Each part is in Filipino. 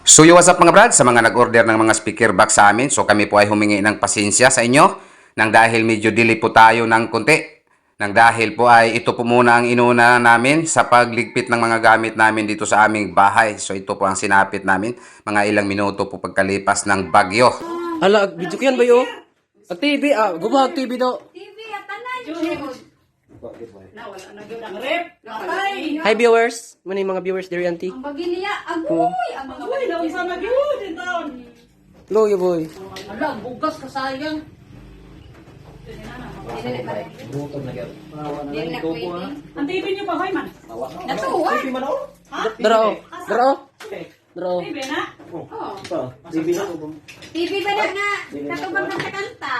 So what's up mga brad, sa mga nag-order ng mga speaker box sa amin, so kami po ay humingi ng pasensya sa inyo nang dahil medyo delay po tayo ng konti. Nang dahil po ay ito po muna ang inuna namin sa pagligpit ng mga gamit namin dito sa aming bahay. So ito po ang sinapit namin, mga ilang minuto po pagkalipas ng bagyo. Ala, video ko yan ba yo? Ang TV, gumahag TV daw. TV at tanan. Nawala na gyud ang rep. Ay. Hi viewers, muna yung mga viewers there auntie. Ang bagiliya, agoy, ang mga Daw sa magyud in town. Hello you boy. Ala, ang bugas ka sayang. Dili na pwede. Ang TV niyo pa hoy man. Natuwa. Daro, daro. Daro. TV na. Oh. TV ba na nga? Katubang ng kanta.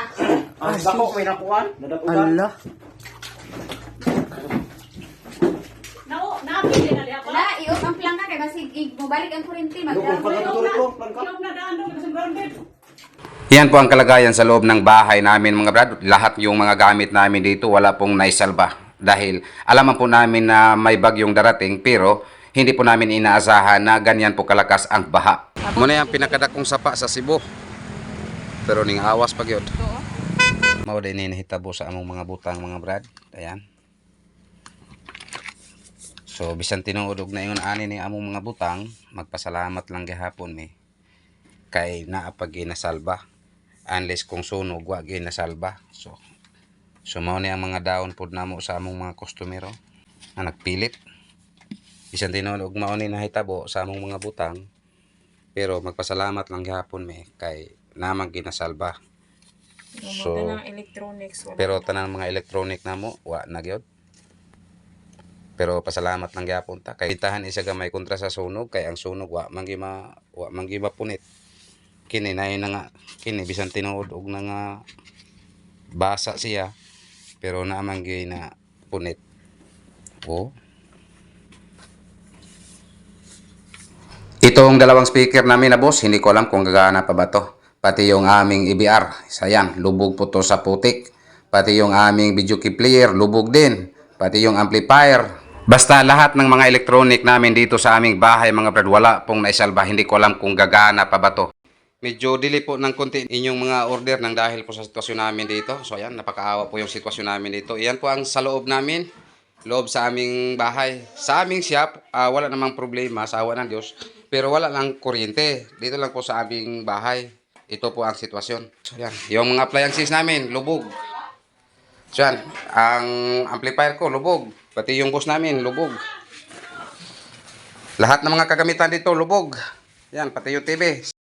Dako may nakuan. Ala. Napili na diha pa. Ala, iop ang plangka kay basig mobalik ang kurente magdamo. Yung nadaan daw kasi grounded. Yan po ang kalagayan sa loob ng bahay namin mga brad. Lahat yung mga gamit namin dito wala pong naisalba. Dahil alaman po namin na may bagyong darating pero hindi po namin inaasahan na ganyan po kalakas ang baha. Muna yung pinakadakong sapa sa Cebu. Pero ning awas pag yun. Mao din hinahitabo sa among mga butang mga brad. Ayan. So bisan tinuod na ingon ani ni among mga butang, magpasalamat lang gihapon mi kay naa pag ginasalba. Unless kung sunog wa ginasalba. So mao ni ang mga daon pod namo sa among mga kustomero na nagpilit. Bisan tinuod mao ni nahitabo sa among mga butang, pero magpasalamat lang gihapon mi kay namang ginasalba. So pero tanan mga electronic namo wa na gyud. Pero pasalamat lang gyapon ta kay itahan isa gamay kontra sa sunog kay ang sunog wa manggi mapunit. Kini na nga kini bisan tinuod og na nga basa siya pero naman gyud na punit. Oh. Itong dalawang speaker namin na boss, hindi ko alam kung gagana pa ba to. Pati yung aming EBR, sayang, lubog po to sa putik. Pati yung aming video key player, lubog din. Pati yung amplifier. Basta lahat ng mga electronic namin dito sa aming bahay mga brad, wala pong naisalba. Hindi ko alam kung gagana pa ba to. Medyo delay po ng konti inyong mga order nang dahil po sa sitwasyon namin dito. So ayan, napakaawa po yung sitwasyon namin dito. Iyan po ang sa loob namin. Loob sa aming bahay. Sa aming shop, wala namang problema sa awa ng Diyos. Pero wala lang kuryente. Dito lang po sa aming bahay. Ito po ang sitwasyon. So yan, yung mga appliances namin, lubog. So yan, ang amplifier ko, lubog. Pati yung boss namin, lubog. Lahat ng mga kagamitan dito, lubog. Yan, pati yung TV.